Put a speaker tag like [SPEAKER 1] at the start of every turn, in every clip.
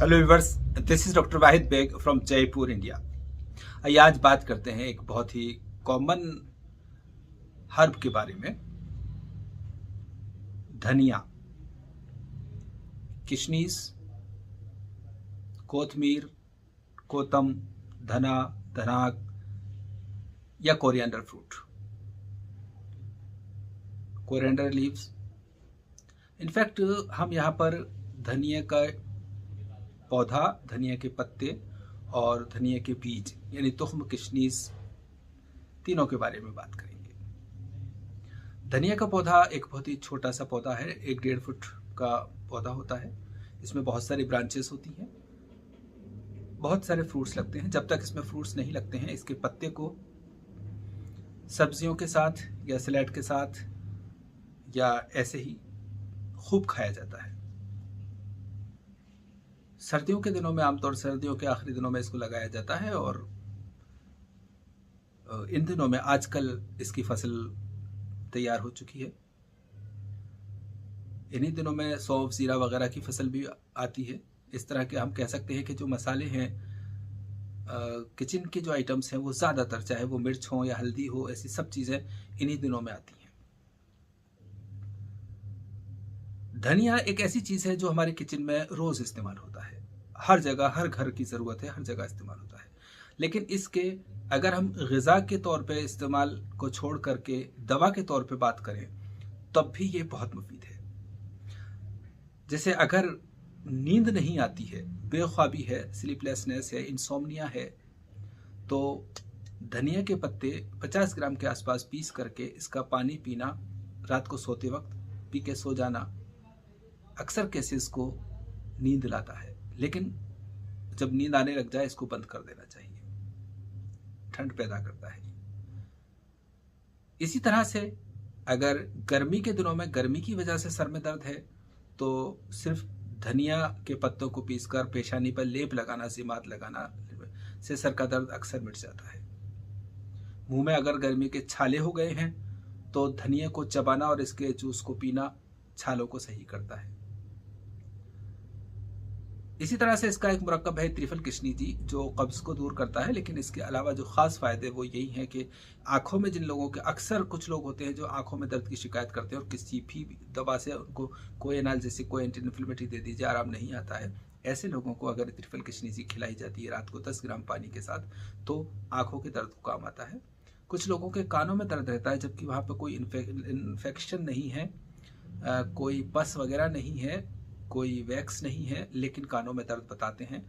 [SPEAKER 1] Hello viewers, this is doctor Wahid Baig from Jaipur India. आइए आज बात करते हैं एक बहुत ही कॉमन हर्ब के बारे में। धनिया, किशमिश, कोतमीर, कोतम, धना, धनाक या coriander fruit, coriander leaves. In fact हम यहाँ पर धनिया का पौधा, धनिया के पत्ते और धनिया के बीज यानी तुख्म, किशमिश, तीनों के बारे में बात करेंगे। धनिया का पौधा एक बहुत ही छोटा सा पौधा है, 1-1.5 फुट का पौधा होता है। इसमें बहुत सारी ब्रांचेस होती हैं, बहुत सारे फ्रूट्स लगते हैं। जब तक इसमें फ्रूट्स नहीं लगते हैं, इसके पत्ते को सब्जियों के साथ या सलाद के साथ या ऐसे ही खूब खाया जाता है। सर्दियों के दिनों में, आमतौर सर्दियों के आखिरी दिनों में इसको लगाया जाता है और इन दिनों में आजकल इसकी फसल तैयार हो चुकी है। इन्हीं दिनों में सौंफ, जीरा वगैरह की फसल भी आती है। इस तरह के हम कह सकते हैं कि जो मसाले हैं, किचन के जो आइटम्स हैं, वो ज़्यादातर, चाहे वो मिर्च हो या हल्दी हो, ऐसी सब चीज़ें इन्हीं दिनों में आती हैं। धनिया एक ऐसी चीज़ है जो हमारे किचन में रोज़ इस्तेमाल होता है। हर जगह, हर घर की ज़रूरत है, हर जगह इस्तेमाल होता है। लेकिन इसके अगर हम ग़िज़ा के तौर पे इस्तेमाल को छोड़ करके दवा के तौर पे बात करें, तब भी ये बहुत मुफीद है। जैसे अगर नींद नहीं आती है, बेख्वाबी है, स्लीपलेसनेस है, इंसोम्निया है, तो धनिया के पत्ते 50 ग्राम के आसपास पीस करके इसका पानी पीना, रात को सोते वक्त पी के सो जाना, अक्सर केसेस को नींद लाता है। लेकिन जब नींद आने लग जाए, इसको बंद कर देना चाहिए, ठंड पैदा करता है। इसी तरह से अगर गर्मी के दिनों में गर्मी की वजह से सर में दर्द है, तो सिर्फ धनिया के पत्तों को पीसकर पेशानी पर लेप लगाना, जिमात लगाना से सर का दर्द अक्सर मिट जाता है। मुंह में अगर गर्मी के छाले हो गए हैं, तो धनिया को चबाना और इसके जूस को पीना छालों को सही करता है। इसी तरह से इसका एक मुरक्कब है त्रिफल किशनीजी, जो कब्ज को दूर करता है। लेकिन इसके अलावा जो खास फायदे वो यही हैं कि आंखों में, जिन लोगों के, अक्सर कुछ लोग होते हैं जो आंखों में दर्द की शिकायत करते हैं और किसी भी दवा से उनको कोई एनाल्जेसिक, कोई एंटी इन्फ्लेमेटरी दे दीजिए, आराम नहीं आता है, ऐसे लोगों को अगर त्रिफल किशनीजी खिलाई जाती है रात को 10 ग्राम पानी के साथ, तो आंखों के दर्द को काम आता है। कुछ लोगों के कानों में दर्द रहता है, जबकि वहाँ पर कोई इन्फेक्शन नहीं है, कोई पस वगैरह नहीं है, कोई वैक्स नहीं है, लेकिन कानों में दर्द बताते हैं,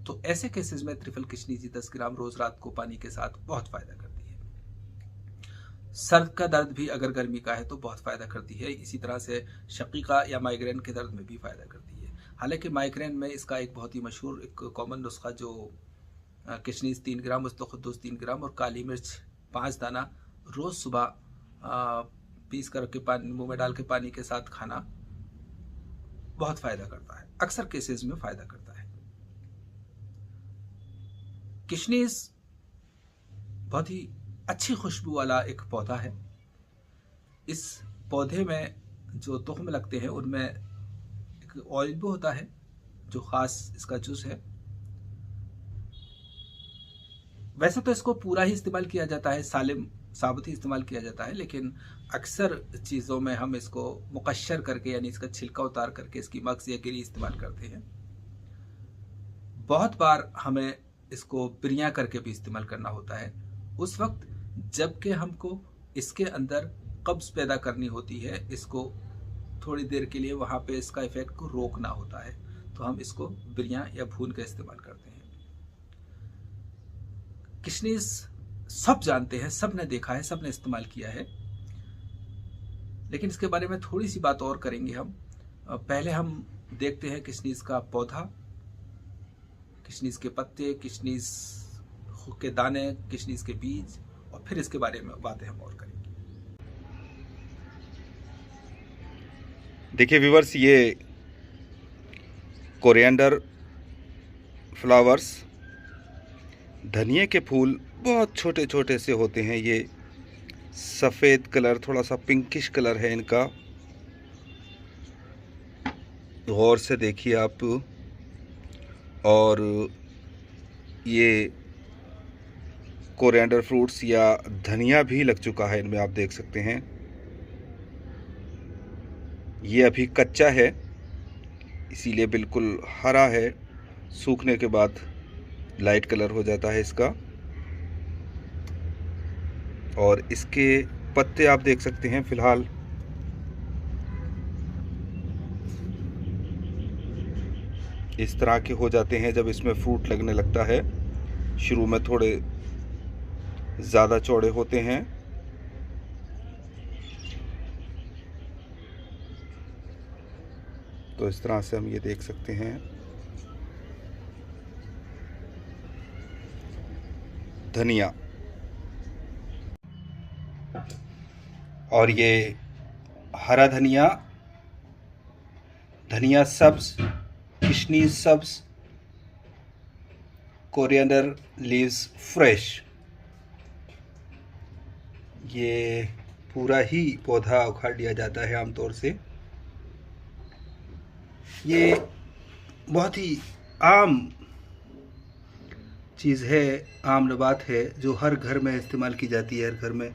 [SPEAKER 1] तो ऐसे केसेस में त्रिफल किशनीजी 10 ग्राम रोज रात को पानी के साथ बहुत फायदा करती है। सर का दर्द भी अगर गर्मी का है तो बहुत फायदा करती है। इसी तरह से शकीका या माइग्रेन के दर्द में भी फायदा करती है। हालांकि माइग्रेन में इसका एक बहुत ही मशहूर, एक कॉमन नुस्खा, जो किशनीज 3 ग्राम, मुस्तखुद्दूस 3 ग्राम और काली मिर्च 5 दाना रोज सुबह पीस करके पानी मुंह में डाल के पानी के साथ खाना बहुत फायदा करता है, अक्सर केसेस में फायदा करता है। किशमिश बहुत ही अच्छी खुशबू वाला एक पौधा है। इस पौधे में जो तुख्म लगते हैं, उनमें एक ऑयल भी होता है जो खास इसका जूस है। वैसे तो इसको पूरा ही इस्तेमाल किया जाता है, सालिम साबुत ही इस्तेमाल किया जाता है, लेकिन अक्सर चीज़ों में हम इसको मुकश्शर करके, यानी इसका छिलका उतार करके इसकी मग्ज़ या गिरी इस्तेमाल करते हैं। बहुत बार हमें इसको बिरियां करके भी इस्तेमाल करना होता है, उस वक्त जबकि हमको इसके अंदर कब्ज़ पैदा करनी होती है, इसको थोड़ी देर के लिए वहाँ पे इसका इफेक्ट को रोकना होता है, तो हम इसको बिरियां या भून का इस्तेमाल करते हैं। किशमिश सब जानते हैं, सब ने देखा है, सब ने इस्तेमाल किया है, लेकिन इसके बारे में थोड़ी सी बात और करेंगे हम। पहले हम देखते हैं किशमिश का पौधा, किशमिश के पत्ते, किशमिश के दाने, किशमिश के बीज, और फिर इसके बारे में बातें हम और करेंगे।
[SPEAKER 2] देखिए व्यूवर्स, ये कोरिएंडर फ्लावर्स, धनिया के फूल बहुत छोटे छोटे से होते हैं। ये सफ़ेद कलर, थोड़ा सा पिंकिश कलर है इनका, गौर से देखिए आप। और ये कोरिएंडर फ्रूट्स या धनिया भी लग चुका है इनमें, आप देख सकते हैं। ये अभी कच्चा है इसीलिए बिल्कुल हरा है, सूखने के बाद लाइट कलर हो जाता है इसका। और इसके पत्ते आप देख सकते हैं फिलहाल इस तरह के हो जाते हैं जब इसमें फ्रूट लगने लगता है। शुरू में थोड़े ज़्यादा चौड़े होते हैं। तो इस तरह से हम ये देख सकते हैं। धनिया, और ये हरा धनिया, धनिया सब्ज, किशनीज सब्ज, कोरिएंडर लीव्स फ्रेश। ये पूरा ही पौधा उखाड़ लिया जाता है आमतौर से। ये बहुत ही आम चीज़ है, आम नबात है जो हर घर में इस्तेमाल की जाती है, हर घर में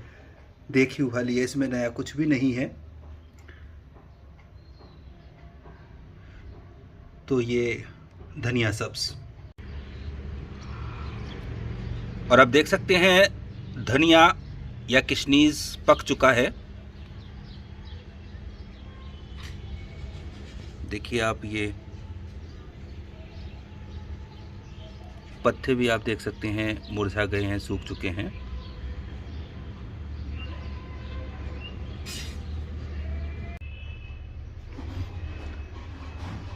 [SPEAKER 2] देखी उखाली है, इसमें नया कुछ भी नहीं है। तो ये धनिया सब्ज, और अब देख सकते हैं धनिया या किशनीज पक चुका है। देखिए आप, ये पत्ते भी आप देख सकते हैं मुरझा गए हैं, सूख चुके हैं।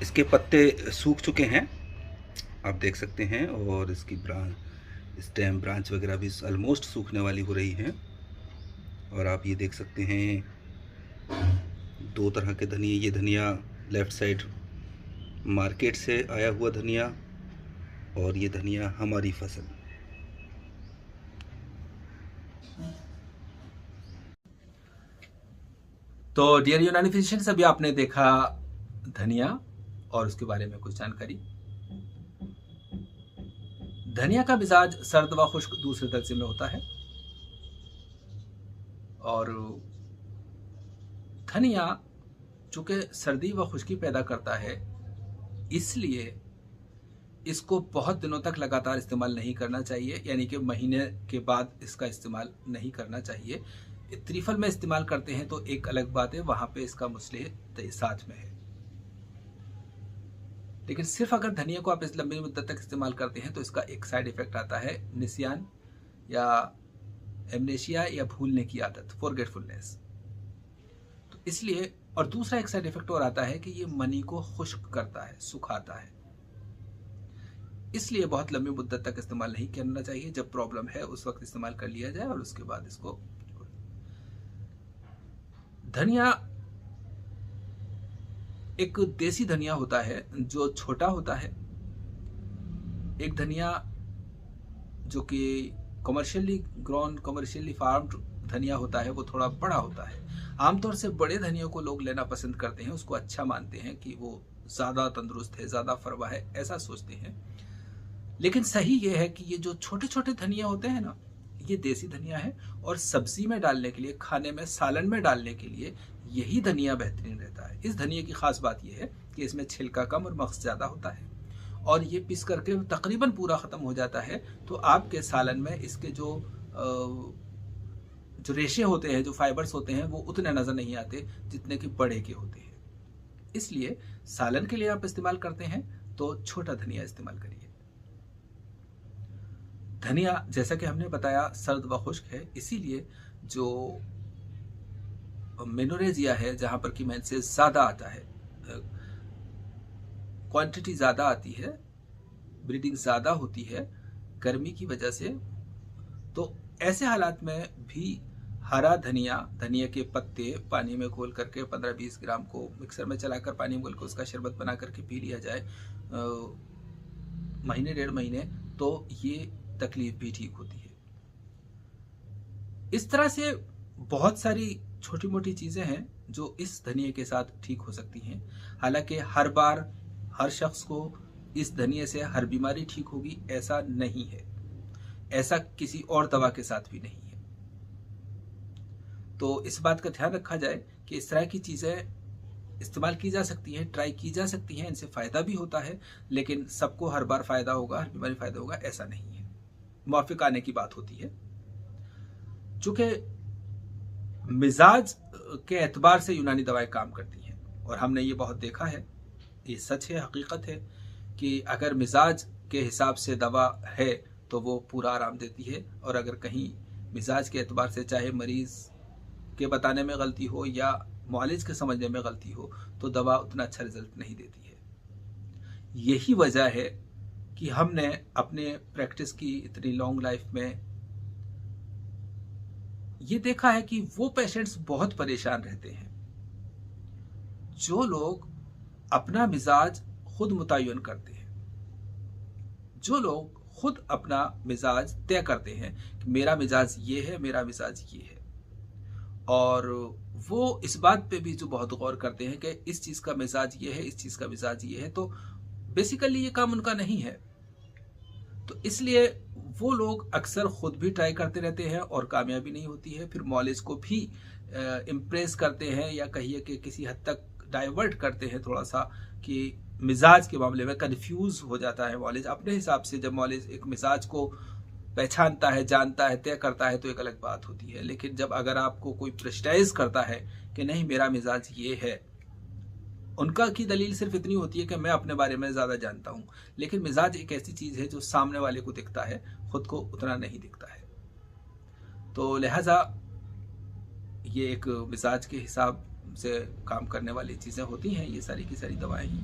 [SPEAKER 2] इसके पत्ते सूख चुके हैं, आप देख सकते हैं। और इसकी स्टेम ब्रांच वगैरह भी ऑलमोस्ट सूखने वाली हो रही हैं। और आप ये देख सकते हैं दो तरह के धनिया। ये धनिया लेफ़्ट साइड मार्केट से आया हुआ धनिया, और ये धनिया हमारी फसल।
[SPEAKER 1] तो डियर यूनानी फिजिशियंस, अभी आपने देखा धनिया और उसके बारे में कुछ जानकारी। धनिया का मिजाज सर्द व खुश्क दूसरे दर्जे में होता है, और धनिया चूंकि सर्दी व खुश्की पैदा करता है, इसलिए इसको बहुत दिनों तक लगातार इस्तेमाल नहीं करना चाहिए, यानी कि महीने के बाद इसका इस्तेमाल नहीं करना चाहिए। त्रिफल में इस्तेमाल करते हैं तो एक अलग बात है, वहां पे इसका मसले साथ में है। लेकिन सिर्फ अगर धनिया को आप इस लंबी मुद्दत तक इस्तेमाल करते हैं तो इसका एक साइड इफेक्ट आता है, निसियान या एमनेशिया या भूलने की आदत, फॉरगेटफुलनेस। तो इसलिए, और दूसरा एक साइड इफेक्ट और आता है कि ये मनी को खुश्क करता है, सुखाता है। इसलिए बहुत लंबी मुद्दत तक इस्तेमाल नहीं करना चाहिए। जब प्रॉब्लम है उस वक्त इस्तेमाल कर लिया जाए, और उसके बाद इसको। धनिया एक देसी धनिया होता है जो छोटा होता है। एक धनिया जो कि कमर्शियली ग्रोन, कमर्शियली फार्म्ड धनिया होता है, वो थोड़ा बड़ा होता है। आमतौर से बड़े धनिया को लोग लेना पसंद करते हैं, उसको अच्छा मानते हैं कि वो ज्यादा तंदुरुस्त है, ज्यादा फरवा है, ऐसा सोचते हैं। लेकिन सही ये है कि ये जो छोटे छोटे धनिया होते हैं ना, ये देसी धनिया है, और सब्जी में डालने के लिए, खाने में, सालन में डालने के लिए यही धनिया बेहतरीन रहता है। इस धनिया की खास बात यह है कि इसमें छिलका कम और मग़ज़ ज़्यादा होता है, और ये पीस करके तकरीबन पूरा ख़त्म हो जाता है। तो आपके सालन में इसके जो रेशे होते हैं, जो फाइबर्स होते हैं, वो उतने नज़र नहीं आते जितने कि बड़े के होते हैं। इसलिए सालन के लिए आप इस्तेमाल करते हैं तो छोटा धनिया इस्तेमाल करिए। धनिया, जैसा कि हमने बताया, सर्द व खुश्क है, इसीलिए जो मेनोरेजिया है, जहां पर कि मेंसेस ज्यादा आता है, क्वांटिटी ज्यादा आती है, ब्रीडिंग ज्यादा होती है गर्मी की वजह से, तो ऐसे हालात में भी हरा धनिया, धनिया के पत्ते पानी में घोल करके 15-20 ग्राम को मिक्सर में चलाकर पानी में घोल कर उसका शरबत बना करके पी लिया जाए महीने 1.5 महीने, तो ये तकलीफ भी ठीक होती है। इस तरह से बहुत सारी छोटी मोटी चीजें हैं जो इस धनिया के साथ ठीक हो सकती हैं। हालांकि हर बार हर शख्स को इस धनिये से हर बीमारी ठीक होगी, ऐसा नहीं है। ऐसा किसी और दवा के साथ भी नहीं है। तो इस बात का ध्यान रखा जाए कि इस तरह की चीज़ें इस्तेमाल की जा सकती हैं, ट्राई की जा सकती हैं, इनसे फ़ायदा भी होता है, लेकिन सबको हर बार फ़ायदा होगा, हर बीमारी फ़ायदा होगा, ऐसा नहीं है। मुआफ़िक आने की बात होती है। चूँकि मिजाज के एतबार से यूनानी दवाएं काम करती हैं, और हमने ये बहुत देखा है, ये सच है, हकीकत है कि अगर मिजाज के हिसाब से दवा है तो वो पूरा आराम देती है, और अगर कहीं मिजाज के एतबार से, चाहे मरीज़ के बताने में गलती हो या मुआलिज के समझने में गलती हो, तो दवा उतना अच्छा रिजल्ट नहीं देती है। यही वजह है कि हमने अपने प्रैक्टिस की इतनी लॉन्ग लाइफ में ये देखा है कि वो पेशेंट्स बहुत परेशान रहते हैं जो लोग अपना मिजाज खुद मुतय्यन करते हैं, जो लोग खुद अपना मिजाज तय करते हैं कि मेरा मिजाज ये है, मेरा मिजाज ये है, और वो इस बात पे भी जो बहुत गौर करते हैं कि इस चीज़ का मिजाज ये है, इस चीज़ का मिजाज ये है, तो बेसिकली ये काम उनका नहीं है। तो इसलिए वो लोग अक्सर खुद भी ट्राई करते रहते हैं और कामयाबी नहीं होती है, फिर मॉलेज को भी इम्प्रेस करते हैं, या कहिए कि किसी हद तक डाइवर्ट करते हैं थोड़ा सा, कि मिजाज के मामले में कंफ्यूज हो जाता है मॉलेज अपने हिसाब से। जब मॉलेज एक मिजाज को पहचानता है, जानता है, तय करता है, तो एक अलग बात होती है। लेकिन जब अगर आपको कोई प्रेस्टाइज करता है कि नहीं मेरा मिजाज ये है, उनका की दलील सिर्फ इतनी होती है कि मैं अपने बारे में ज़्यादा जानता हूँ, लेकिन मिजाज एक ऐसी चीज़ है जो सामने वाले को दिखता है, खुद को उतना नहीं दिखता है। तो लिहाजा ये एक मिजाज के हिसाब से काम करने वाली चीज़ें होती हैं, ये सारी की सारी दवाएं ही।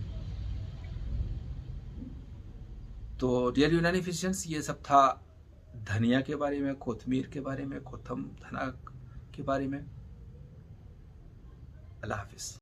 [SPEAKER 1] तो डियर यूनानी फिजिशियंस, ये सब था धनिया के बारे में, कोथमीर के बारे में, कोथम धना के बारे में। अल्लाह हाफिज़।